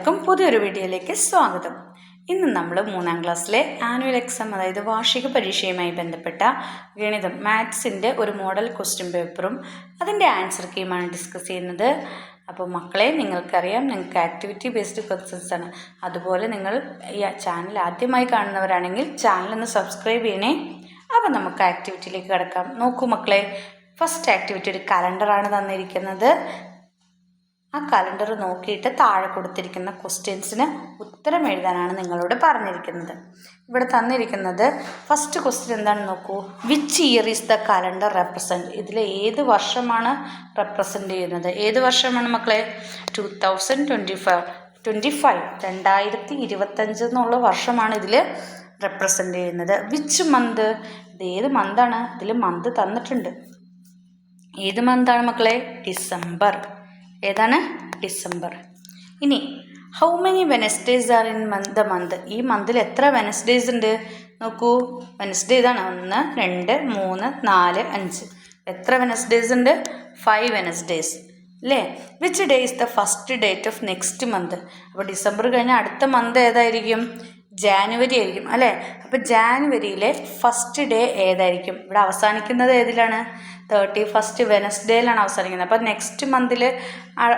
എല്ലാവർക്കും പുതിയൊരു വീഡിയോയിലേക്ക് സ്വാഗതം. ഇന്ന് നമ്മൾ 3ാം ക്ലാസ്സിലെ ആനുവൽ എക്സാം, അതായത് വാർഷിക പരീക്ഷയുമായി ബന്ധപ്പെട്ട ഗണിതം മാത്സിൻ്റെ ഒരു മോഡൽ ക്വസ്റ്റ്യൻ പേപ്പറും അതിൻ്റെ ആൻസർ കീയുമാണ് ഡിസ്കസ് ചെയ്യുന്നത്. അപ്പോൾ മക്കളെ, നിങ്ങൾക്കറിയാം, നിങ്ങൾക്ക് ആക്ടിവിറ്റി ബേസ്ഡ് ക്വസ്റ്റ്യൻസ് ആണ്. അതുപോലെ നിങ്ങൾ ഈ ചാനൽ ആദ്യമായി കാണുന്നവരാണെങ്കിൽ ചാനലൊന്ന് സബ്സ്ക്രൈബ് ചെയ്യണേ. അപ്പോൾ നമുക്ക് ആക്ടിവിറ്റിയിലേക്ക് കിടക്കാം. നോക്കൂ മക്കളെ, ഫസ്റ്റ് ആക്ടിവിറ്റി ഒരു കലണ്ടറാണ് തന്നിരിക്കുന്നത്. ആ കലണ്ടർ നോക്കിയിട്ട് താഴെ കൊടുത്തിരിക്കുന്ന ക്വസ്റ്റ്യൻസിന് ഉത്തരം എഴുതാനാണ് നിങ്ങളോട് പറഞ്ഞിരിക്കുന്നത്. ഇവിടെ തന്നിരിക്കുന്നത് ഫസ്റ്റ് ക്വസ്റ്റ്യൻ എന്താണെന്ന് നോക്കൂ. Which year is the calendar represent? ഇതിൽ ഏത് വർഷമാണ് റെപ്രസെൻ്റ് ചെയ്യുന്നത്? ഏത് വർഷമാണ് മക്കളെ? 2025 എന്നുള്ള വർഷമാണ് ഇതിൽ റെപ്രസെൻ്റ് ചെയ്യുന്നത്. Which month? ഇത് ഏത് മന്താണ്? ഇതിൽ മന്ത് തന്നിട്ടുണ്ട്. ഏത് മന്താണ് മക്കളെ? ഡിസംബർ. ഏതാണ്? ഡിസംബർ. ഇനി how many Wednesdays are in the month? ഈ മന്തിൽ എത്ര വെനസ്ഡേസ് ഉണ്ട്? നോക്കൂ, വെനസ്ഡേ ഇതാണ്. 1, 2, 3, 4, 5. എത്ര വെനസ്ഡേസ് ഉണ്ട്? 5 വെനസ്ഡേസ് അല്ലേ? Which day is the first date of next month? അപ്പോൾ ഡിസംബർ കഴിഞ്ഞാൽ അടുത്ത മന്ത് ഏതായിരിക്കും? ജാനുവരി ആയിരിക്കും അല്ലേ? അപ്പോൾ ജാനുവരിയിലെ ഫസ്റ്റ് ഡേ ഏതായിരിക്കും? ഇവിടെ അവസാനിക്കുന്നത് ഏതിലാണ്? 31st വെനസ്ഡേയിലാണ് അവസാനിക്കുന്നത്. അപ്പോൾ നെക്സ്റ്റ് മന്തിൽ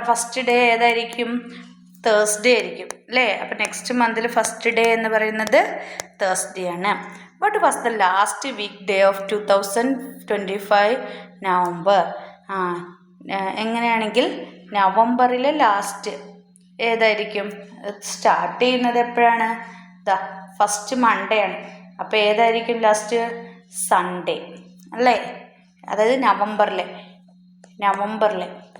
ഫസ്റ്റ് ഡേ ഏതായിരിക്കും? തേഴ്സ്ഡേ ആയിരിക്കും അല്ലേ? അപ്പോൾ നെക്സ്റ്റ് മന്തിൽ ഫസ്റ്റ് ഡേ എന്ന് പറയുന്നത് തേഴ്സ്ഡേ ആണ്. What was the last week day of 2025 November? എങ്ങനെയാണെങ്കിൽ നവംബറിലെ ലാസ്റ്റ് ഏതായിരിക്കും? സ്റ്റാർട്ട് ചെയ്യുന്നത് എപ്പോഴാണ്? ഫസ്റ്റ് മൺഡേ ആണ്. അപ്പോൾ ഏതായിരിക്കും ലാസ്റ്റ്? സൺഡേ അല്ലേ? അതായത് നവംബറിലെ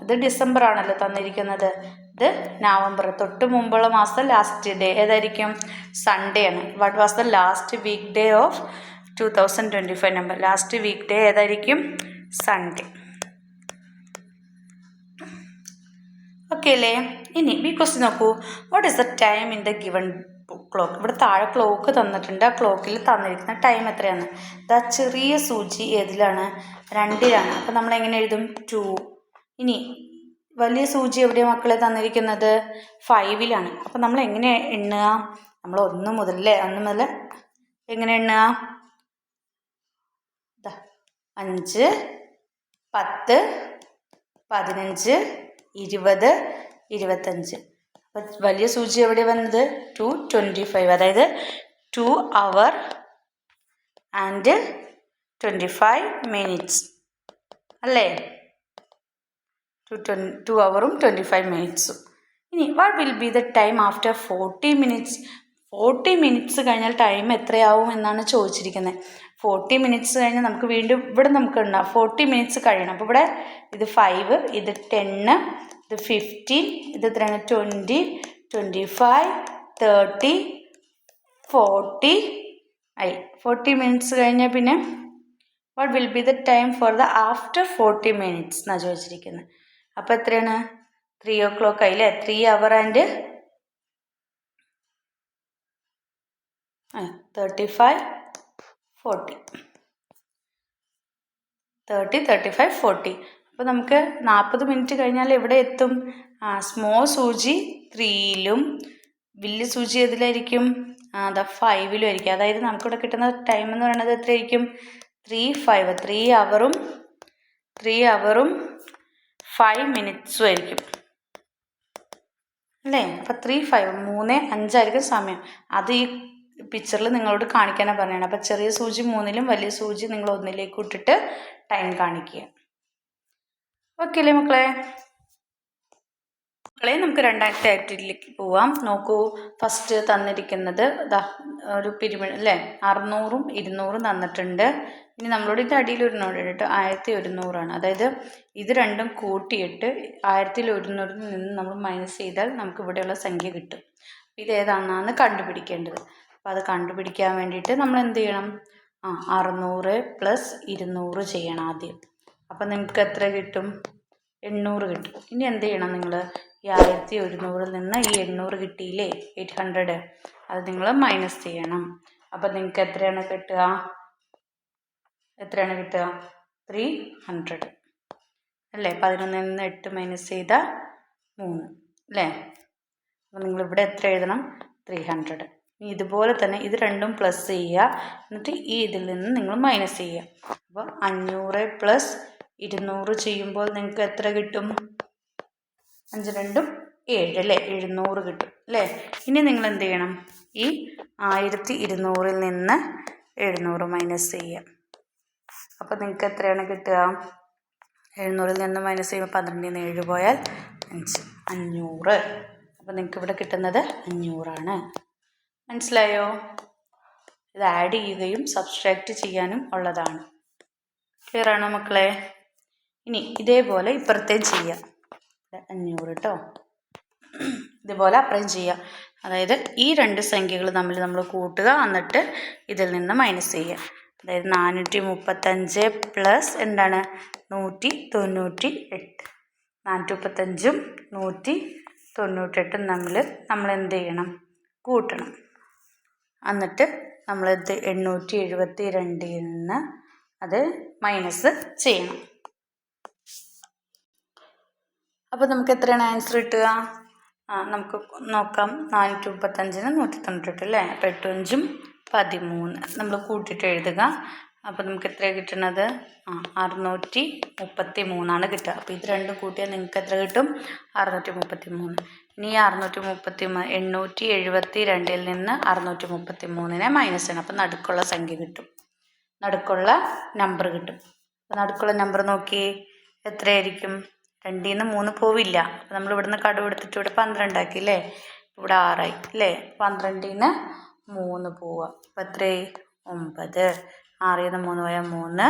ഇത് ഡിസംബർ ആണല്ലോ തന്നിരിക്കുന്നത്. ഇത് നവംബർ തൊട്ട് മുമ്പുള്ള മാസം ലാസ്റ്റ് ഡേ ഏതായിരിക്കും? സൺഡേ ആണ്. What was the last week day of 2025 number? Last week day ഏതായിരിക്കും? സൺഡേ. ഓക്കെ അല്ലേ? ഇനി ബി ക്വസ്റ്റ്യൻ നോക്കൂ. What is the time in the given clock? ഇവിടെ താഴെ ക്ലോക്ക് തന്നിട്ടുണ്ട്. ആ ക്ലോക്കിൽ തന്നിരിക്കുന്ന ടൈം എത്രയാണ്? ചെറിയ സൂചി ഏതിലാണ്? 2ലാണ്. അപ്പം നമ്മൾ എങ്ങനെ എഴുതും? 2. ഇനി വലിയ സൂചി എവിടെയാണ് മക്കളെ തന്നിരിക്കുന്നത്? 5ലാണ്. അപ്പം നമ്മൾ എങ്ങനെ എണ്ണുക? നമ്മൾ 1 മുതൽ എങ്ങനെ എണ്ണുക? 5, 10, 15, 20, 25. അപ്പം വലിയ സൂചി എവിടെ വന്നത്? 2:25. അതായത് 2 hour and 25 minutes അല്ലേ? 2 hour-ഉം 25 minutes-ഉം. ഇനി what will be the time after 40 minutes? 40 minutes കഴിഞ്ഞാൽ ടൈം എത്രയാവും എന്നാണ് ചോദിച്ചിരിക്കുന്നത്. 40 minutes കഴിഞ്ഞാൽ നമുക്ക് വീണ്ടും ഇവിടെ നമുക്ക് ഉണ്ടാവും 40 minutes കഴിയണം. അപ്പോൾ ഇവിടെ ഇത് 5, ഇത് 10, ഇത് 15, ഇത് എത്രയാണ്? 20, 25, 30, 40 ആയി. 40 minutes കഴിഞ്ഞാൽ പിന്നെ what will be the time for the after 40 minutes എന്നാണ് ചോദിച്ചിരിക്കുന്നത്. അപ്പോൾ എത്രയാണ്? 3 o'clock ആയില്ലേ? 3 hour and 35, 40. 30, 35, 40. അപ്പോൾ നമുക്ക് 40 minute കഴിഞ്ഞാൽ എവിടെ എത്തും? സ്മോൾ സൂചി 3ലും വലിയ സൂചി ഏതിലായിരിക്കും? 5ലും ആയിരിക്കും. അതായത് നമുക്കിവിടെ കിട്ടുന്ന ടൈം എന്ന് പറയുന്നത് എത്രയായിരിക്കും? 3 hour-ഉം 5 minutes-ഉം ആയിരിക്കും അല്ലേ? അപ്പം 3:05 ആയിരിക്കും സമയം. അത് ഈ പിക്ചറിൽ നിങ്ങളോട് കാണിക്കാനാണ് പറയുന്നത്. അപ്പം ചെറിയ സൂചി 3ലും വലിയ സൂചി നിങ്ങൾ 1ലേക്ക് ഇട്ടിട്ട് ടൈം കാണിക്കുക. ഓക്കെ അല്ലേ മക്കളെ? നമുക്ക് രണ്ടാമത്തെ ആക്ടിവിറ്റിയിലേക്ക് പോവാം. നോക്കൂ, ഫസ്റ്റ് തന്നിരിക്കുന്നത് ഒരു പിരിമിഡ് അല്ലേ? 600-ഉം 200-ഉം തന്നിട്ടുണ്ട്. ഇനി നമ്മളോട് ഇത് അടിയിൽ ഒരു നോട്ട് ഇട്ടിട്ട് 1100-ആണ്. അതായത് ഇത് രണ്ടും കൂട്ടിയിട്ട് 1100-ൽ നിന്ന് നമ്മൾ മൈനസ് ചെയ്താൽ നമുക്ക് ഇവിടെയുള്ള സംഖ്യ കിട്ടും. ഇത് ഏതാണെന്നാണ് കണ്ടുപിടിക്കേണ്ടത്. അപ്പോൾ അത് കണ്ടുപിടിക്കാൻ വേണ്ടിയിട്ട് നമ്മൾ എന്ത് ചെയ്യണം? 600 + 200 ചെയ്യണം ആദ്യം. അപ്പം നിങ്ങൾക്ക് എത്ര കിട്ടും? 800 കിട്ടും. ഇനി എന്ത് ചെയ്യണം? നിങ്ങൾ ഈ 1100-ൽ നിന്ന് ഈ 800 കിട്ടിയില്ലേ? 800. അത് നിങ്ങൾ മൈനസ് ചെയ്യണം. അപ്പം നിങ്ങൾക്ക് എത്രയാണ് കിട്ടുക? 300 അല്ലേ? 11-ൽ നിന്ന് 8 മൈനസ് ചെയ്താൽ 3 അല്ലേ? അപ്പോൾ നിങ്ങളിവിടെ എത്ര എഴുതണം? 300. ഇനി ഇതുപോലെ തന്നെ ഇത് രണ്ടും പ്ലസ് ചെയ്യുക, എന്നിട്ട് ഈ ഇതിൽ നിന്ന് നിങ്ങൾ മൈനസ് ചെയ്യുക. അപ്പോൾ 500 പ്ലസ് 200 ചെയ്യുമ്പോൾ നിങ്ങൾക്ക് എത്ര കിട്ടും? 5 2 7 അല്ലേ? 700 കിട്ടും അല്ലേ? ഇനി നിങ്ങൾ എന്ത് ചെയ്യണം? ഈ 1200 നിന്ന് 700 മൈനസ് ചെയ്യുക. അപ്പോൾ നിങ്ങൾക്ക് എത്രയാണ് കിട്ടുക? 700 നിന്ന് മൈനസ് ചെയ്യുമ്പോൾ 12 7 പോയാൽ 5 500. അപ്പോൾ നിങ്ങൾക്ക് ഇവിടെ കിട്ടുന്നത് 500 മനസ്സിലായോ? ഇത് ആഡ് ചെയ്യുകയും സബ്സ്ട്രാക്റ്റ് ചെയ്യാനും ഉള്ളതാണ്. ക്ലിയർ ആണോ മക്കളെ? ഇനി ഇതേപോലെ ഇപ്പുറത്തേം ചെയ്യാം. 500 കേട്ടോ. ഇതുപോലെ അപ്പുറം ചെയ്യാം. അതായത് ഈ രണ്ട് സംഖ്യകൾ തമ്മിൽ നമ്മൾ കൂട്ടുക, എന്നിട്ട് ഇതിൽ നിന്ന് മൈനസ് ചെയ്യുക. അതായത് 435 പ്ലസ് എന്താണ്? 198. 435ഉം 198ഉം തമ്മിൽ നമ്മൾ എന്ത് ചെയ്യണം? കൂട്ടണം. എന്നിട്ട് നമ്മളിത് 872 നിന്ന് അത് മൈനസ് ചെയ്യണം. അപ്പോൾ നമുക്ക് എത്രയാണ് ആൻസർ കിട്ടുക? നമുക്ക് നോക്കാം. 435ന് 198 അല്ലേ? അപ്പോൾ 8 5 13 നമ്മൾ കൂട്ടിയിട്ട് എഴുതുക. അപ്പോൾ നമുക്ക് എത്രയാണ് കിട്ടുന്നത്? 633 കിട്ടുക. അപ്പോൾ ഇത് രണ്ടും കൂട്ടിയാൽ നിങ്ങൾക്ക് എത്ര കിട്ടും? 633. ഇനി 872 നിന്ന് 633നെ മൈനസ് ചെയ്യണം. അപ്പോൾ നടുക്കുള്ള സംഖ്യ കിട്ടും, നടുക്കുള്ള നമ്പർ കിട്ടും. അപ്പോൾ നടുക്കുള്ള നമ്പർ നോക്കി എത്രയായിരിക്കും? 2ൽ നിന്ന് 3 പോവില്ല. അപ്പോൾ നമ്മൾ ഇവിടുന്ന് കടം എടുത്തിട്ട് ഇവിടെ 12 ആക്കിയില്ലേ? ഇവിടെ 6 ആയി അല്ലേ? 12ൽ നിന്ന് 3 പോവുക. അപ്പോൾ എത്രയായി? 9. 6ൽ നിന്ന് 3 പോയാൽ 3.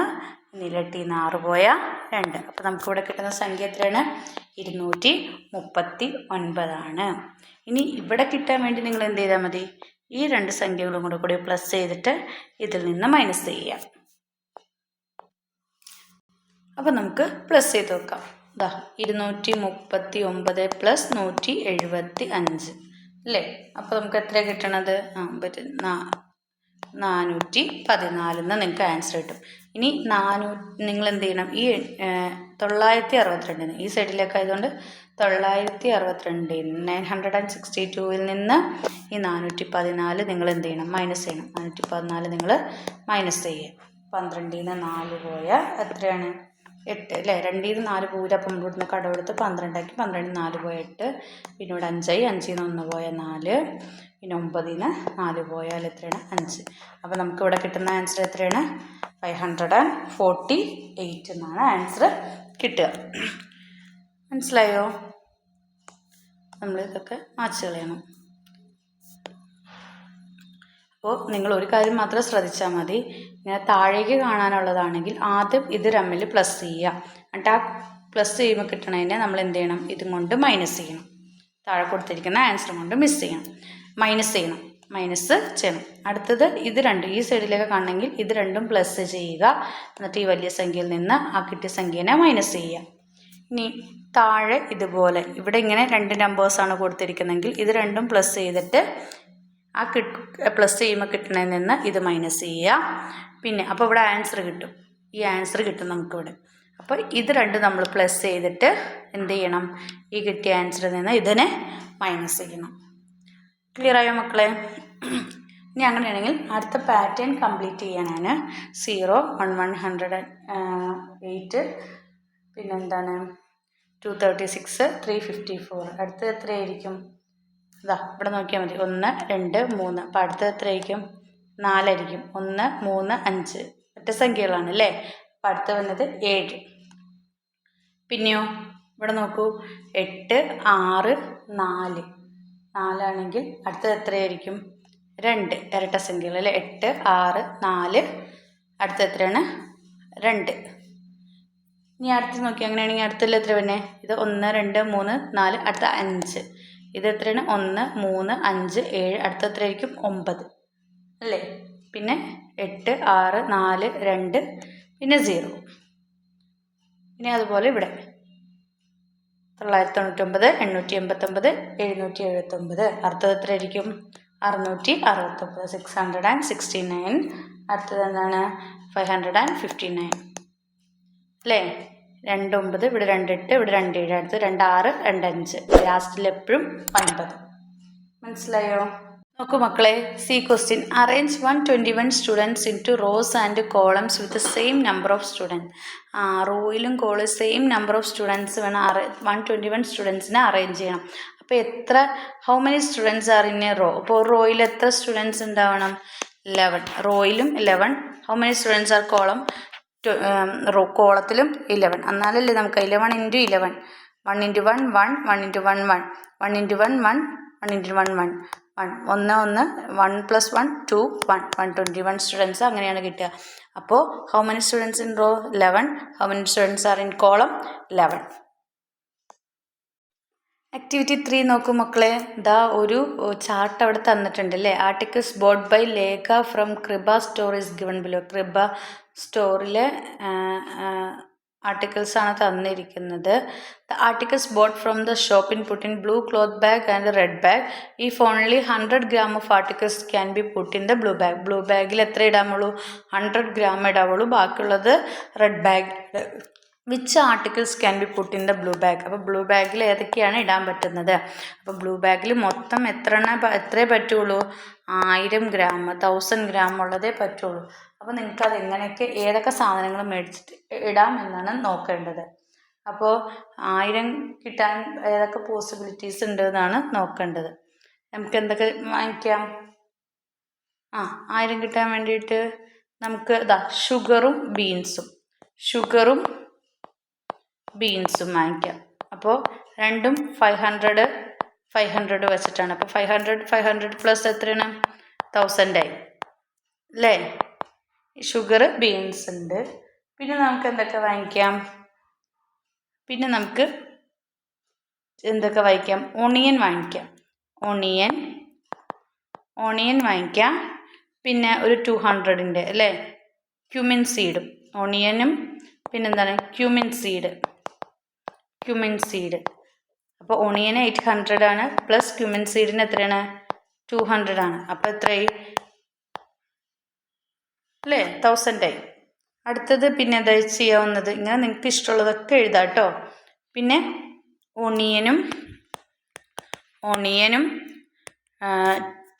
ഇനി 8ൽ നിന്ന് 6 പോയാൽ 2. അപ്പോൾ നമുക്കിവിടെ കിട്ടുന്ന സംഖ്യ എത്രയാണ്? 239. ഇനി ഇവിടെ കിട്ടാൻ വേണ്ടി നിങ്ങൾ എന്ത് ചെയ്താൽ മതി? ഈ രണ്ട് സംഖ്യകളും കൂടി പ്ലസ് ചെയ്തിട്ട് ഇതിൽ നിന്ന് മൈനസ് ചെയ്യുക. അപ്പോൾ നമുക്ക് പ്ലസ് ചെയ്ത് വെക്കാം. 239 പ്ലസ് 175 അല്ലേ? അപ്പോൾ നമുക്ക് എത്ര കിട്ടണത്? 414 നിങ്ങൾക്ക് ആൻസർ കിട്ടും. ഇനി നിങ്ങൾ എന്ത് ചെയ്യണം? ഈ 962 ഈ സൈഡിലേക്ക് ആയതുകൊണ്ട് 962 962ൽ നിന്ന് ഈ 414 നിങ്ങൾ എന്ത് ചെയ്യണം? മൈനസ് ചെയ്യണം. 414 നിങ്ങൾ മൈനസ് ചെയ്യുക. 12ൽ നിന്ന് 4 പോയാൽ എത്രയാണ്? 8 അല്ലേ? 2ൽ നിന്ന് 4 പോയില്ല. അപ്പം നമ്മൾ ഇവിടുന്ന് കടമെടുത്ത് 12 ആക്കി. 12ൽ നിന്ന് 4 പോയാൽ 8. പിന്നെ ഇവിടെ 5 ആയി. 5ൽ നിന്ന് 1 പോയാൽ 4. പിന്നെ 9ൽ നിന്ന് 4 പോയാൽ എത്രയാണ്? 5. അപ്പോൾ നമുക്കിവിടെ കിട്ടുന്ന ആൻസർ എത്രയാണ്? 548 എന്നാണ് ആൻസർ കിട്ടുക. മനസ്സിലായോ? നമ്മളിതൊക്കെ മാച്ച് കളയണം. അപ്പോൾ നിങ്ങൾ ഒരു കാര്യം മാത്രം ശ്രദ്ധിച്ചാൽ മതി. ഇങ്ങനെ താഴേക്ക് കാണാനുള്ളതാണെങ്കിൽ ആദ്യം ഇത് തമ്മിൽ പ്ലസ് ചെയ്യുക. എന്നിട്ട് ആ പ്ലസ് ചെയ്യുമ്പോൾ കിട്ടണതിനെ നമ്മൾ എന്ത് ചെയ്യണം? ഇതും കൊണ്ട് മൈനസ് ചെയ്യണം. താഴെ കൊടുത്തിരിക്കുന്ന ആൻസർ കൊണ്ട് മൈനസ് ചെയ്യണം. അടുത്തത് ഇത് രണ്ടും ഈ സൈഡിലേക്ക് കാണണമെങ്കിൽ ഇത് രണ്ടും പ്ലസ് ചെയ്യുക. എന്നിട്ട് ഈ വലിയ സംഖ്യയിൽ നിന്ന് ആ കിട്ടിയ സംഖ്യേനെ മൈനസ് ചെയ്യുക. ഇനി താഴെ ഇതുപോലെ ഇവിടെ ഇങ്ങനെ 2 നമ്പേഴ്സാണ് കൊടുത്തിരിക്കുന്നതെങ്കിൽ ഇത് രണ്ടും പ്ലസ് ചെയ്തിട്ട് ആ പ്ലസ് ചെയ്യുമ്പോൾ കിട്ടണതിൽ നിന്ന് ഇത് മൈനസ് ചെയ്യുക. പിന്നെ അപ്പോൾ ഇവിടെ ആൻസർ കിട്ടും. ഈ ആൻസർ കിട്ടും നമുക്കിവിടെ. അപ്പോൾ ഇത് രണ്ടും നമ്മൾ പ്ലസ് ചെയ്തിട്ട് എന്ത് ചെയ്യണം? ഈ കിട്ടിയ ആൻസറിൽ നിന്ന് ഇതിനെ മൈനസ് ചെയ്യണം. ക്ലിയർ ആയോ മക്കളെ? ഇനി അങ്ങനെയാണെങ്കിൽ അടുത്ത പാറ്റേൺ കംപ്ലീറ്റ് ചെയ്യാനാണ് 0 1 108 പിന്നെന്താണ് 236 354. അടുത്തത് എത്രയായിരിക്കും? ഇവിടെ നോക്കിയാൽ മതി. 1 2 3. അപ്പോൾ അടുത്തത് എത്രയായിരിക്കും? 4 ആയിരിക്കും. 1 3 5 ഒറ്റ സംഖ്യകളാണ് അല്ലേ? അപ്പോൾ അടുത്ത് വന്നത് 7. പിന്നെയോ ഇവിടെ നോക്കൂ 8 6 4. 4 ആണെങ്കിൽ അടുത്തത് എത്രയായിരിക്കും? 2 ഇരട്ട സംഖ്യകൾ അല്ലേ? 8 6 4. അടുത്തത് എത്രയാണ്? 2. ഇനി അടുത്ത് നോക്കി. അങ്ങനെയാണെങ്കിൽ അടുത്തതിൽ എത്ര പിന്നെ? ഇത് 1 2 3 4. അടുത്ത 5. ഇത് എത്രയാണ്? 1 3 5 7. അടുത്ത എത്രയായിരിക്കും? 9 അല്ലേ? പിന്നെ 8 6 4 2 പിന്നെ 0. പിന്നെ അതുപോലെ ഇവിടെ 999 889 779. അടുത്തത് എത്രയായിരിക്കും? 669 669. അടുത്തത് എന്താണ്? 559 അല്ലേ? 29 ഇവിടെ 28 ഇവിടെ 27. അടുത്ത് 26 25. ലാസ്റ്റിൽ എപ്പോഴും 9. മനസ്സിലായോ? നോക്കൂ മക്കളെ, C question. Arrange 121 students in two rows and columns with same number of student. റോയിലും column same number of students വേണം 121 സ്റ്റുഡൻസിനെ അറേഞ്ച് ചെയ്യണം. അപ്പോൾ how many students are in a row? അപ്പോൾ റോയിൽ എത്ര സ്റ്റുഡൻസ് ഉണ്ടാവണം? 11. റോയിലും 11. How many students are column? കോളത്തിലും 11. എന്നാലല്ലേ നമുക്ക് 11 × 11. 1 × 1 1, 1 × 1 1, 1 × 1 1, 1 × 1 1, 1 1 1 + 1 2 1, 121 സ്റ്റുഡൻസ് അങ്ങനെയാണ് കിട്ടുക. അപ്പോൾ how many students in row? 11. How many students are in column? 11. Activity 3 നോക്കൂ മക്കളെ. ഒരു ചാർട്ട് അവിടെ തന്നിട്ടുണ്ട് അല്ലേ. Articles bought by Lekha from Kripa store is given below. Kripa സ്റ്റോറിലെ ആർട്ടിക്കിൾസ് ആണ് തന്നിരിക്കുന്നത്. The articles bought from the shop in put in blue cloth bag and red bag. If only 100 gram of articles can be put in the blue bag. Blue ബാഗിൽ എത്ര ഇടാമുള്ളൂ? 100 gram ഇടാവുള്ളൂ. ബാക്കിയുള്ളത് red bag. Which articles can be put in the blue bag. അപ്പോൾ blue ബാഗിൽ ഏതൊക്കെയാണ് ഇടാൻ പറ്റുന്നത്? അപ്പോൾ blue ബാഗിൽ മൊത്തം എത്രയേ പറ്റുള്ളൂ? 1000 gram 1000 gram ഉള്ളതേ പറ്റുള്ളൂ. അപ്പോൾ നിങ്ങൾക്ക് അത് ഏതൊക്കെ സാധനങ്ങൾ മേടിച്ചിട്ട് ഇടാം എന്നാണ് നോക്കേണ്ടത്. അപ്പോൾ 1000 കിട്ടാൻ ഏതൊക്കെ പോസിബിലിറ്റീസ് ഉണ്ട് എന്നാണ് നോക്കേണ്ടത്. നമുക്ക് എന്തൊക്കെ വാങ്ങിക്കാം? 1000 കിട്ടാൻ വേണ്ടിയിട്ട് നമുക്ക് ഷുഗറും ബീൻസും വാങ്ങിക്കാം. അപ്പോൾ രണ്ടും 500 വെച്ചിട്ടാണ്. അപ്പോൾ 500 പ്ലസ് എത്രയാണ്? 1000 ആയി അല്ലേ? ഷുഗർ, ബീൻസ് ഉണ്ട്. പിന്നെ നമുക്ക് എന്തൊക്കെ വാങ്ങിക്കാം? ഓണിയൻ വാങ്ങിക്കാം. പിന്നെ ഒരു 200 അല്ലേ ക്യുമിൻ സീഡും. ഓണിയനും പിന്നെന്താണ്? Cumin seed. അപ്പോൾ ഓണിയന് 800 ആണ്, പ്ലസ് ക്യുമിൻ സീഡിന് എത്രയാണ്? 200 ആണ്. അപ്പോൾ എത്രയായി അല്ലേ? 1000 ആയി. അടുത്തത് പിന്നെ എന്താ ചെയ്യാവുന്നത്? ഇങ്ങനെ നിങ്ങൾക്ക് ഇഷ്ടമുള്ളതൊക്കെ എഴുതാം കേട്ടോ. പിന്നെ ഓണിയനും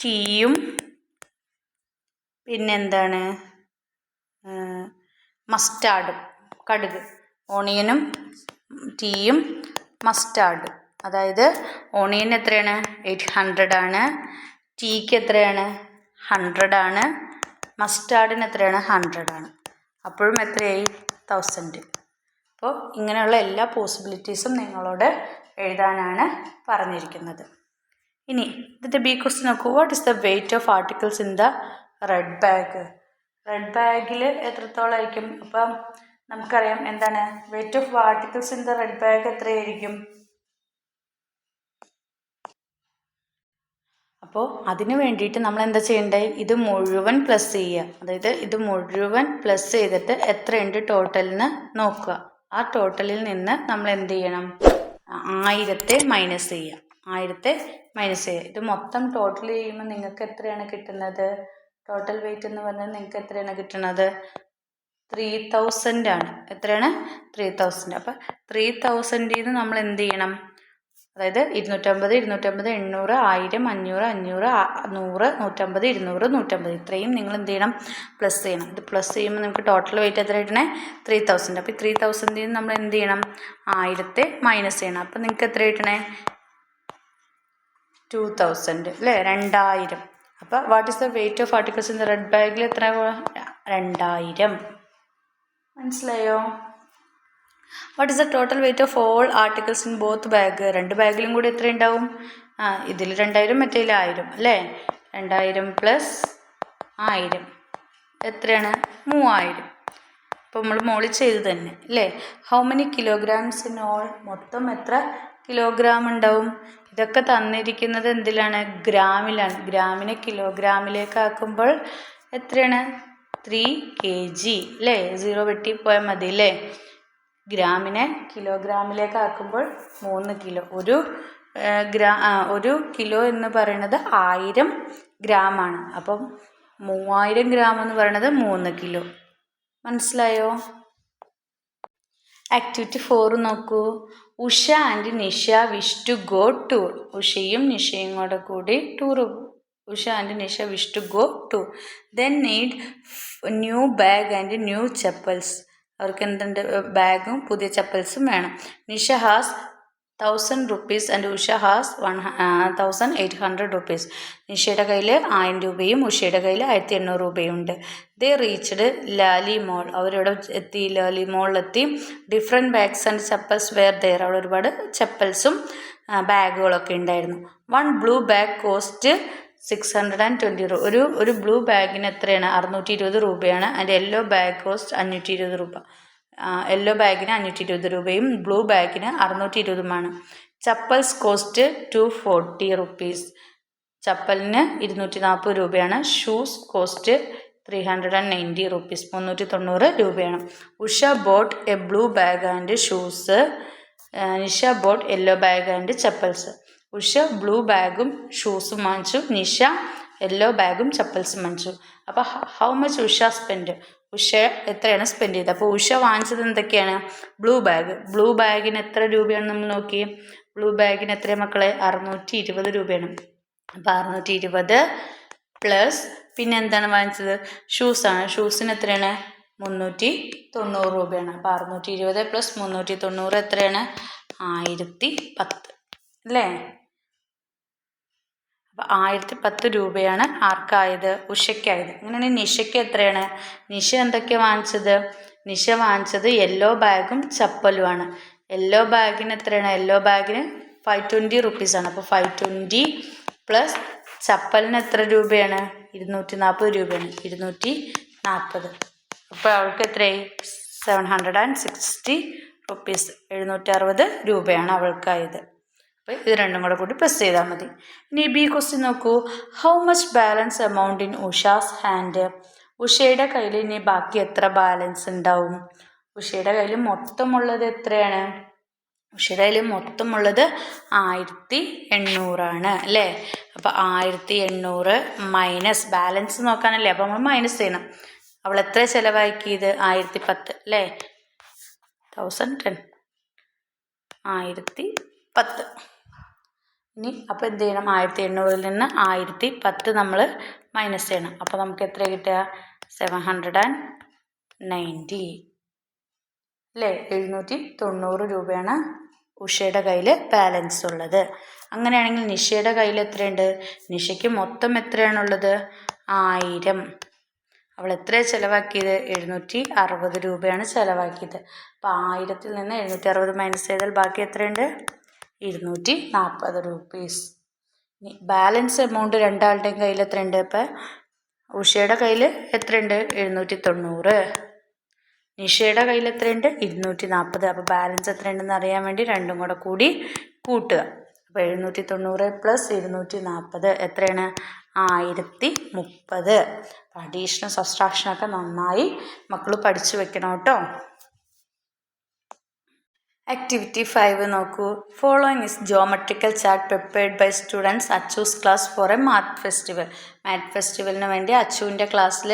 ടീയും പിന്നെന്താണ്? മസ്റ്റാർഡും, കടുക്. ഓണിയനും ടീയും മസ്റ്റാർഡും. അതായത് ഓണിയൻ എത്രയാണ്? 800 ആണ്. ടീക്ക് എത്രയാണ്? 100 ആണ്. മസ്റ്റാർഡിന് എത്രയാണ്? 100 ആണ്. അപ്പോഴും എത്രയായി? 1000. അപ്പോൾ ഇങ്ങനെയുള്ള എല്ലാ പോസിബിലിറ്റീസും നിങ്ങളോട് എഴുതാനാണ് പറഞ്ഞിരിക്കുന്നത്. ഇനി ഇതിൻ്റെ ബി ക്വസ്റ്റ്യൻ നോക്കൂ. What is the weight of articles in the red bag? Red ബാഗിൽ എത്രത്തോളം ആയിരിക്കും? അപ്പം നമുക്കറിയാം എന്താണ് weight of articles in the red bag എത്രയായിരിക്കും? അപ്പോൾ അതിന് വേണ്ടിയിട്ട് നമ്മൾ എന്താ ചെയ്യേണ്ടത്? ഇത് മുഴുവൻ പ്ലസ് ചെയ്യുക. അതായത് ഇത് മുഴുവൻ പ്ലസ് ചെയ്തിട്ട് എത്രയുണ്ട് ടോട്ടലിന് നോക്കുക. ആ ടോട്ടലിൽ നിന്ന് നമ്മൾ എന്ത് ചെയ്യണം? 1000 മൈനസ് ചെയ്യുക. ഇത് മൊത്തം ടോട്ടൽ ചെയ്യുമ്പോൾ നിങ്ങൾക്ക് എത്രയാണ് കിട്ടുന്നത്? ടോട്ടൽ വെയിറ്റ് എന്ന് പറഞ്ഞാൽ നിങ്ങൾക്ക് എത്രയാണ് കിട്ടുന്നത്? 3000 ആണ്. എത്രയാണ്? 3000. അപ്പം 3000 നിന്ന് നമ്മൾ എന്ത് ചെയ്യണം? അതായത് 250, 800, 1000, 500, 100, 150, 200, 150 ഇത്രയും നിങ്ങൾ എന്ത് ചെയ്യണം? പ്ലസ് ചെയ്യണം. ഇത് പ്ലസ് ചെയ്യുമ്പോൾ നമുക്ക് ടോട്ടൽ വെയിറ്റ് എത്ര കിട്ടണേ? 3000. അപ്പോൾ 3000 നിന്ന് നമ്മൾ എന്ത് ചെയ്യണം? 1000 മൈനസ് ചെയ്യണം. അപ്പം നിങ്ങൾക്ക് എത്ര കിട്ടണേ? 2000 അല്ലേ? 2000. അപ്പോൾ what is the weight of articles in the red ബാഗിൽ എത്ര? 2000. മനസ്സിലായോ? What is the total weight of all articles in both bag? രണ്ട് ബാഗിലും കൂടി എത്ര ഉണ്ടാവും? ഇതിൽ 2000 മറ്റേതിൽ 1000 അല്ലേ? 2000 പ്ലസ് 1000 എത്രയാണ്? 3000. അപ്പോൾ നമ്മൾ മോളിൽ ചെയ്ത് തന്നെ അല്ലേ? How many kilograms in all? മൊത്തം എത്ര കിലോഗ്രാം ഉണ്ടാവും? ഇതൊക്കെ തന്നിരിക്കുന്നത് എന്തിലാണ്? ഗ്രാമിലാണ്. ഗ്രാമിനെ കിലോഗ്രാമിലേക്ക് ആക്കുമ്പോൾ എത്രയാണ്? 3 kg അല്ലേ? 0 വെട്ടിപ്പോയാൽ മതി അല്ലേ? ഗ്രാമിനെ കിലോഗ്രാമിലേക്ക് ആക്കുമ്പോൾ 3 കിലോ. ഒരു കിലോ എന്ന് പറയുന്നത് 1000 ഗ്രാമാണ്. അപ്പം 3000 ഗ്രാം എന്ന് പറയുന്നത് 3 കിലോ. മനസ്സിലായോ? ആക്ടിവിറ്റി 4 നോക്കൂ. Usha and Nisha wish to go tour. ഉഷയും നിഷയും കൂടി tour. Usha and Nisha wish to go tour. Then need new bag and new chappals. അവർക്ക് എന്തുണ്ട്? ബാഗും പുതിയ ചപ്പൽസും വേണം. Nisha has 1000 rupees and Usha has 1800 rupees. നിഷയുടെ കയ്യിൽ 1000 രൂപയും ഉഷയുടെ കയ്യിൽ 1800 രൂപയും ഉണ്ട്. ദേ റീച്ച്ഡ് ലാലി മോൾ. അവരിവിടെ എത്തി, ലാലി മോളിലെത്തി. Different bags and chappals where there. അവിടെ ഒരുപാട് ചപ്പൽസും ബാഗുകളൊക്കെ ഉണ്ടായിരുന്നു. വൺ ബ്ലൂ ബാഗ് കോസ്റ്റ് 620 രൂപ. ഒരു ബ്ലൂ ബാഗിന് എത്രയാണ്? 620 രൂപയാണ്. ആൻഡ് യെല്ലോ ബാഗ് കോസ്റ്റ് 520 രൂപ. യെല്ലോ ബാഗിന് 520 രൂപയും ബ്ലൂ ബാഗിന് 620 ചപ്പൽസ് കോസ്റ്റ് 240 rupees. ചപ്പലിന് 240 രൂപയാണ്. Shoes cost 390 rupees. 390 രൂപയാണ്. Usha boat A blue bag and shoes. Nisha boat yellow bag and chappals. Usha blue ബാഗും ഷൂസും വാങ്ങിച്ചു. നിഷ യെല്ലോ ബാഗും ചപ്പൽസും വാങ്ങിച്ചു. അപ്പോൾ how much Usha spend? Usha എത്രയാണ് സ്പെൻഡ് ചെയ്തത്? അപ്പോൾ ഉഷ വാങ്ങിച്ചത് എന്തൊക്കെയാണ്? Blue bag. ബ്ലൂ ബാഗിന് എത്ര രൂപയാണ് നമ്മൾ നോക്കി? ബ്ലൂ ബാഗിന് എത്രയാണ് മക്കളെ? 620 രൂപയാണ്. അപ്പോൾ 620 പ്ലസ് പിന്നെ എന്താണ് വാങ്ങിച്ചത്? ഷൂസാണ്. ഷൂസിന് എത്രയാണ്? 390 രൂപയാണ്. അപ്പോൾ 620 പ്ലസ് 390 എത്രയാണ്? 1010 അല്ലേ? അപ്പോൾ 1010 രൂപയാണ് ആർക്കായത്? ഉഷയ്ക്കായത്. അങ്ങനെയാണെങ്കിൽ നിഷയ്ക്ക് എത്രയാണ്? നിഷ എന്തൊക്കെയാണ് വാങ്ങിച്ചത്? നിഷ വാങ്ങിച്ചത് യെല്ലോ ബാഗും ചപ്പലുമാണ്. യെല്ലോ ബാഗിന് എത്രയാണ്? യെല്ലോ ബാഗിന് 520 rupees ആണ്. അപ്പോൾ 520 പ്ലസ് ചപ്പലിന് എത്ര രൂപയാണ്? 240 രൂപയാണ്. 240. അപ്പോൾ അവൾക്ക് എത്രയായി? 760 rupees. 760 രൂപയാണ് അവൾക്കായത്. അപ്പോൾ ഇത് രണ്ടും കൂടി പ്ലസ് ചെയ്താൽ മതി. ഇനി ബി ക്വസ്റ്റ്യൻ നോക്കൂ. How much balance amount in Usha's hand? ഉഷയുടെ കയ്യിൽ ഇനി ബാക്കി എത്ര ബാലൻസ് ഉണ്ടാവും? ഉഷയുടെ കയ്യിൽ മൊത്തമുള്ളത് എത്രയാണ്? ഉഷയുടെ കയ്യിൽ മൊത്തമുള്ളത് 1800 അല്ലേ? അപ്പോൾ 1800 മൈനസ് ബാലൻസ് നോക്കാനല്ലേ, അപ്പോൾ നമ്മൾ മൈനസ് ചെയ്യണം. അവൾ എത്ര ചിലവാക്കിയത്? 1010 അല്ലേ? 1010 1010. ഇനി അപ്പോൾ എന്ത് ചെയ്യണം? 1800 നിന്ന് 1010 നമ്മൾ മൈനസ് ചെയ്യണം. അപ്പോൾ നമുക്ക് എത്ര കിട്ടുക? 790 അല്ലേ? 790 രൂപയാണ് ഉഷയുടെ കയ്യിൽ ബാലൻസ് ഉള്ളത്. അങ്ങനെയാണെങ്കിൽ നിഷയുടെ കയ്യിൽ എത്രയുണ്ട്? നിഷയ്ക്ക് മൊത്തം എത്രയാണുള്ളത്? 1000. അവൾ എത്രയാണ് ചിലവാക്കിയത്? 760 രൂപയാണ് ചിലവാക്കിയത്. അപ്പോൾ 1000 നിന്ന് 760 മൈനസ് ചെയ്താൽ ബാക്കി എത്രയുണ്ട്? 240 rupees. ഇനി ബാലൻസ് എമൗണ്ട് രണ്ടാളുടെയും കയ്യിൽ എത്രയുണ്ട്? ഇപ്പം ഉഷയുടെ കയ്യിൽ എത്രയുണ്ട്? 790. നിഷയുടെ കയ്യിൽ എത്രയുണ്ട്? 240. അപ്പോൾ ബാലൻസ് എത്രയുണ്ടെന്ന് അറിയാൻ വേണ്ടി രണ്ടും കൂടി കൂട്ടുക. അപ്പോൾ 790 പ്ലസ് 240 എത്രയാണ്? 1030. അഡീഷണൽ സബ്സ്ട്രാക്ഷനൊക്കെ നന്നായി മക്കൾ പഠിച്ചു വെക്കണം കേട്ടോ. ആക്ടിവിറ്റി 5 നോക്കൂ. Following is geometrical chart prepared by students Achu's class for a math festival. Math ഫെസ്റ്റിവലിന് വേണ്ടി അച്ചുവിൻ്റെ ക്ലാസ്സിൽ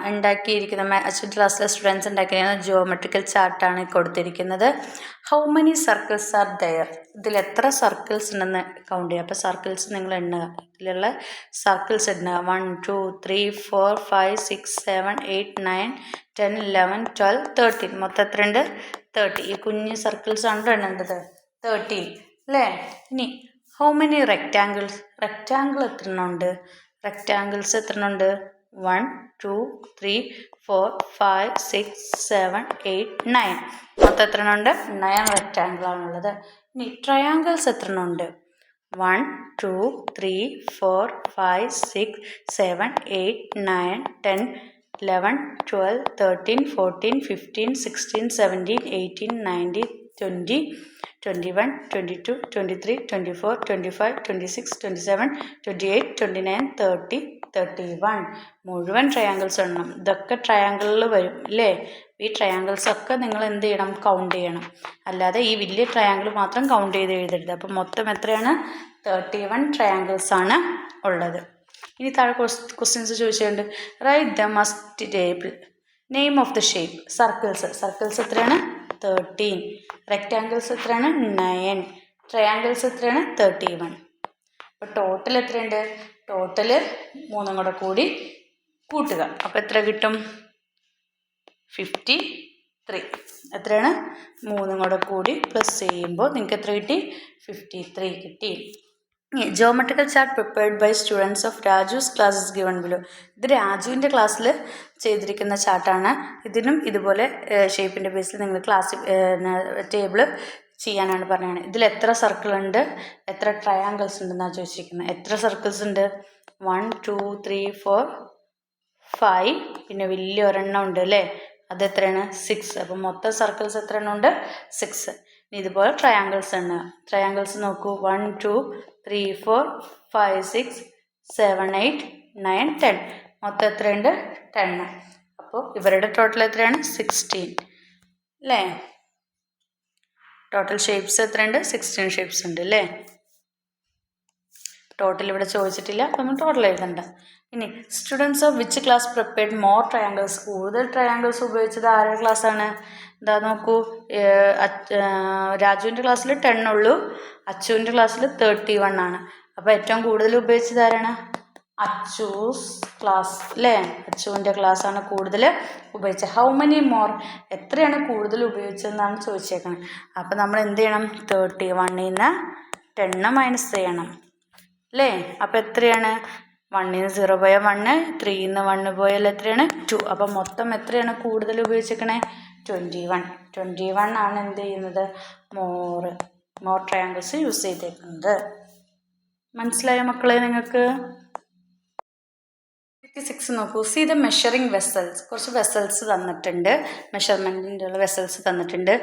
ഉണ്ടാക്കിയിരിക്കുന്ന അച്ചുവിൻ്റെ ക്ലാസ്സിലെ സ്റ്റുഡൻസ് ഉണ്ടാക്കിയിരിക്കുന്ന ജോമെട്രിക്കൽ ചാർട്ടാണ് കൊടുത്തിരിക്കുന്നത്. How many circles are there? ഇതിൽ എത്ര സർക്കിൾസ് ഉണ്ടെന്ന് കൗണ്ട് ചെയ്യുക. അപ്പോൾ സർക്കിൾസ് നിങ്ങൾ എണ്ണുക. ഇതിലുള്ള സർക്കിൾസ് എണ്ണുക. 1 2 3 4 5 6 7 8 9 10 11 12 13. മൊത്തം എത്രയുണ്ട്? 30. ഈ കുഞ്ഞ് സർക്കിൾസ് ആണ് എണ്ണേണ്ടത്. 13 അല്ലേ? ഇനി ഹൗ മെനി റെക്റ്റാങ്കിൾസ്? റെക്റ്റാങ്കിൾ എത്ര എണ്ണമുണ്ട്? റെക്റ്റാങ്കിൾസ് എത്ര എണ്ണമുണ്ട്? 1 2 3 4 5 6 7 8 9. മൊത്തം എത്ര എണ്ണമുണ്ട്? 9 റെക്റ്റാങ്കിൾ ആണുള്ളത്. ഇനി ട്രയാങ്കിൾസ് എത്ര എണ്ണമുണ്ട്? 1 2 3 4 5 6 7 8 9 10 11 12 13 14 15 16 17 18 19 20 21 22 23 24 25 26 27 28 29 30 31. മുഴുവൻ ട്രയാങ്കിൾസ് എണ്ണം. ഇതൊക്കെ ട്രയാങ്കിളിൽ വരും അല്ലേ? ഈ ട്രയാങ്കിൾസ് ഒക്കെ നിങ്ങൾ എന്ത് ചെയ്യണം? കൗണ്ട് ചെയ്യണം. അല്ലാതെ ഈ വലിയ ട്രയാങ്കിൾ മാത്രം കൗണ്ട് ചെയ്ത് എഴുതരുത്. അപ്പോൾ മൊത്തം എത്രയാണ്? 31 ട്രയാങ്കിൾസ് ആണ് ഉള്ളത്. ഇനി താഴെ ക്വസ്റ്റ്യൻസ് ചോദിച്ചിട്ടുണ്ട്. Write the must table name of the shape. Circles എത്രയാണ്? 13. റെക്റ്റാങ്കിൾസ് എത്രയാണ്? 9. ട്രയാങ്കിൾസ് എത്രയാണ്? 31. അപ്പോൾ ടോട്ടൽ എത്രയുണ്ട്? ടോട്ടൽ 3 കൂടെ കൂടി കൂട്ടുക. അപ്പോൾ എത്ര കിട്ടും? 53. എത്രയാണ്? 3 കൂടെ കൂടി പ്ലസ് ചെയ്യുമ്പോൾ നിങ്ങൾക്ക് എത്ര കിട്ടി? 53 കിട്ടി. Geometrical chart prepared by students of Raju's classes given below. ഇത് രാജുവിൻ്റെ ക്ലാസ്സിൽ ചെയ്തിരിക്കുന്ന ചാർട്ടാണ്. ഇതിനും ഇതുപോലെ ഷേപ്പിൻ്റെ ബേസിൽ നിങ്ങൾ ക്ലാസ് ടേബിൾ ചെയ്യാനാണ് പറഞ്ഞത്. ഇതിൽ എത്ര സർക്കിൾ ഉണ്ട്, എത്ര ട്രയാങ്കിൾസ് ഉണ്ടെന്നാണ് ചോദിച്ചിരിക്കുന്നത്. എത്ര സർക്കിൾസ് ഉണ്ട്? 1 2 3 4 5. പിന്നെ വലിയ ഒരെണ്ണം ഉണ്ട് അല്ലേ, അത് എത്രയാണ്? 6. അപ്പം മൊത്തം സർക്കിൾസ് എത്ര എണ്ണം ഉണ്ട്? 6. ഇനി ഇതുപോലെ ട്രയാങ്കിൾസ് ഉണ്ട്. ട്രയാങ്കിൾസ് നോക്കൂ. 1 2 3 4 5 6 7 8 9 10. മൊത്തം എത്രയുണ്ട്? 10. അപ്പോൾ ഇവരുടെ ടോട്ടൽ എത്രയാണ്? 16 അല്ലേ? ടോട്ടൽ ഷേപ്സ് എത്രയുണ്ട്? 16 ഷേപ്സ് ഉണ്ട് അല്ലേ? ടോട്ടൽ ഇവിടെ ചോദിച്ചിട്ടില്ല, നമ്മൾ ടോട്ടൽ എഴുതണ്ട. ഇനി students of which class prepared more triangles. കൂടുതൽ ട്രയാങ്കിൾസ് ഉപയോഗിച്ചത് ആരുടെ ക്ലാസ്സാണ്? എന്താ നോക്കൂ, രാജുവിൻ്റെ ക്ലാസ്സിൽ 10 ഉള്ളൂ, അച്ചുവിൻ്റെ ക്ലാസ്സിൽ 31 ആണ്. അപ്പോൾ ഏറ്റവും കൂടുതൽ ഉപയോഗിച്ചത് ആരാണ്? അച്ചൂസ് ക്ലാസ് അല്ലേ? അച്ചുവിൻ്റെ ക്ലാസ്സാണ് കൂടുതൽ ഉപയോഗിച്ചത്. ഹൗ മെനി മോർ, എത്രയാണ് കൂടുതൽ ഉപയോഗിച്ചതെന്നാണ് ചോദിച്ചേക്കുന്നത്. അപ്പോൾ നമ്മൾ എന്ത് ചെയ്യണം? 31 ൽ നിന്ന് 10 മൈനസ് ചെയ്യണം അല്ലേ? അപ്പോൾ എത്രയാണ്? 1 ൽ 0 പോയാൽ 1, 3 ൽ 1 പോയാൽ എത്രയാണ്? 2. അപ്പം മൊത്തം എത്രയാണ് കൂടുതൽ ഉപയോഗിച്ചേക്കണേ? 21 ആണ് എന്ത് ചെയ്യുന്നത്? മോർ ട്രയാങ്കിൾസ് യൂസ് ചെയ്തേക്കുന്നത്. മനസ്സിലായോ മക്കളെ നിങ്ങൾക്ക്? 56 നോക്കൂ. See the measuring vessels. കുറച്ച് വെസൽസ് തന്നിട്ടുണ്ട്, മെഷർമെൻറ്റിൻ്റെ ഉള്ള വെസൽസ് തന്നിട്ടുണ്ട്.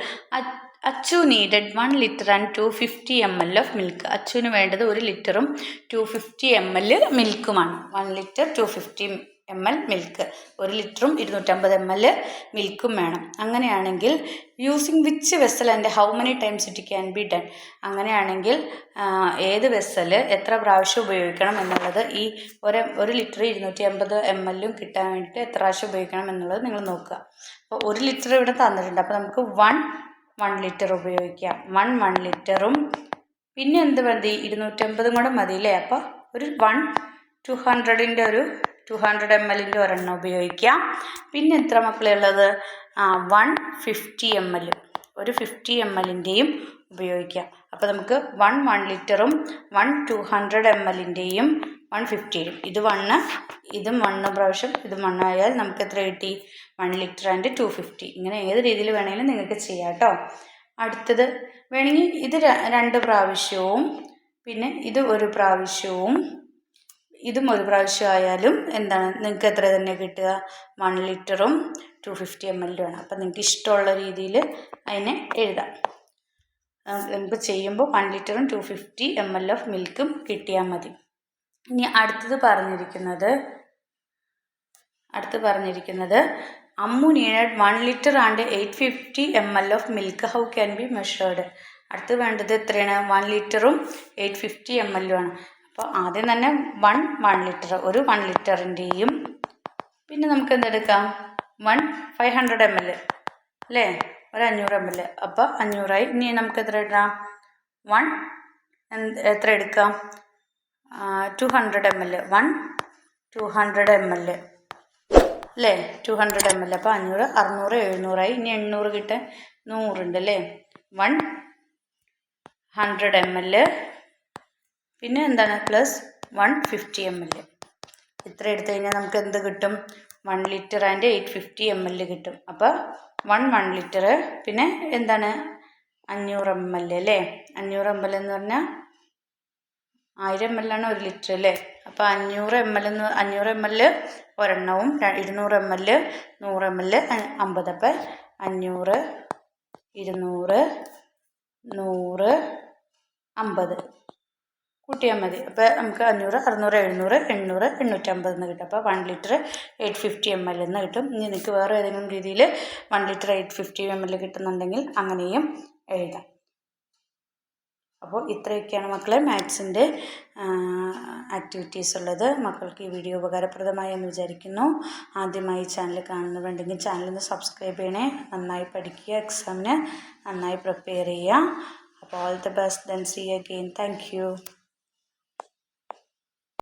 Achu needed 1 litre and 250 ml of milk. അച്ചുവിന് വേണ്ടത് 1 ലിറ്ററും 250 ml മിൽക്കുമാണ്. 1 ലിറ്റർ 250 ml മിൽക്ക്, 1 ലിറ്ററും 250 ml മിൽക്കും വേണം. അങ്ങനെയാണെങ്കിൽ using which vessel and how many times it can be done. അങ്ങനെയാണെങ്കിൽ ഏത് വെസൽ എത്ര പ്രാവശ്യം ഉപയോഗിക്കണം എന്നുള്ളത്, ഈ 1 ലിറ്റർ 250 ml കിട്ടാൻ വേണ്ടിയിട്ട് എത്ര പ്രാവശ്യം ഉപയോഗിക്കണം എന്നുള്ളത് നിങ്ങൾ നോക്കുക. അപ്പോൾ 1 ലിറ്റർ ഇവിടെ തന്നിട്ടുണ്ട്. അപ്പോൾ നമുക്ക് 1 ലിറ്റർ ഉപയോഗിക്കാം. 1 ലിറ്ററും പിന്നെ എന്ത് മതി? 250 കൂടെ മതി അല്ലേ? അപ്പോൾ ഒരു 200ൻ്റെ ഒരു 200 ml ഒരെണ്ണം ഉപയോഗിക്കാം. പിന്നെ എത്ര മക്കളെ ഉള്ളത്? 150 ml, ഒരു 50 ml ഉപയോഗിക്കാം. അപ്പോൾ നമുക്ക് 1 ലിറ്ററും 200 ml 150. ഇത് 1, ഇതും 1 പ്രാവശ്യം, ഇതും 1 ആയാൽ നമുക്ക് എത്ര കിട്ടി? 1 ലിറ്റർ ആൻഡ് 250. ഇങ്ങനെ ഏത് രീതിയിൽ വേണമെങ്കിലും നിങ്ങൾക്ക് ചെയ്യാം കേട്ടോ. അടുത്തത് വേണമെങ്കിൽ ഇത് 2 പ്രാവശ്യവും പിന്നെ ഇത് 1 പ്രാവശ്യവും ഇതും 1 പ്രാവശ്യം ആയാലും എന്താണ് നിങ്ങൾക്ക് എത്ര തന്നെ കിട്ടുക? 1 ലിറ്ററും 250 ml വേണം. അപ്പം നിങ്ങൾക്ക് ഇഷ്ടമുള്ള രീതിയിൽ അതിനെ എഴുതാം. നമുക്ക് ചെയ്യുമ്പോൾ 1 ലിറ്ററും 250 ml ഓഫ് മിൽക്കും കിട്ടിയാൽ മതി. ഇനി അടുത്തത് പറഞ്ഞിരിക്കുന്നത് Ammu needed 1 litre and 850 ml of milk how can be measured. അടുത്ത് വേണ്ടത് എത്രയാണ്? 1 ലിറ്ററും 850 ml ആണ്. അപ്പോൾ ആദ്യം തന്നെ 1 ലിറ്റർ, ഒരു 1 ലിറ്ററിൻ്റെയും പിന്നെ നമുക്ക് എന്തെടുക്കാം? 500 ml അല്ലേ? ഒരു 500 ml. അപ്പോൾ 500 ആയി. ഇനി നമുക്ക് എത്ര ഇടാം? എത്ര എടുക്കാം? 200 ml. 200 ml അല്ലേ? 200 ml. അപ്പോൾ 500 600 700 ആയി. ഇനി 800 കിട്ടാൻ 100 ഉണ്ട് അല്ലേ? 100 ml പിന്നെ എന്താണ് പ്ലസ് 150 ml. ഇത്ര എടുത്തു കഴിഞ്ഞാൽ നമുക്ക് എന്ത് കിട്ടും? 1 ലിറ്റർ ആൻഡ് 850 ml കിട്ടും. അപ്പോൾ 1 ലിറ്റർ പിന്നെ എന്താണ് 500 ml അല്ലേ? 500 ml എന്ന് പറഞ്ഞാൽ 1000 ml ആണ് 1 ലിറ്റർ അല്ലേ? അപ്പോൾ 500 ml ഒരെണ്ണവും 200 ml 100 ml 50. അപ്പോൾ 500 200 100 50 കൂട്ടിയാൽ മതി. അപ്പോൾ നമുക്ക് 500 600 700 800 850 എന്ന് കിട്ടും. അപ്പോൾ 1 ലിറ്റർ 850 ml എന്ന് കിട്ടും. ഇനി നിങ്ങൾക്ക് വേറെ ഏതെങ്കിലും രീതിയിൽ 1 ലിറ്റർ 850 ml കിട്ടുന്നുണ്ടെങ്കിൽ അങ്ങനെയും എഴുതാം. അപ്പോൾ ഇത്രയൊക്കെയാണ് മക്കളെ മാത്സിൻ്റെ ആക്ടിവിറ്റീസ് ഉള്ളത്. മക്കൾക്ക് ഈ വീഡിയോ ഉപകാരപ്രദമായി എന്ന് വിചാരിക്കുന്നു. ആദ്യമായി ചാനൽ കാണുന്നുണ്ടെങ്കിൽ ചാനലൊന്ന് സബ്സ്ക്രൈബ് ചെയ്യണേ. നന്നായി പഠിക്കുക, എക്സാമിന് നന്നായി പ്രിപ്പയർ ചെയ്യുക. അപ്പോൾ all the best, then see you again. Thank U.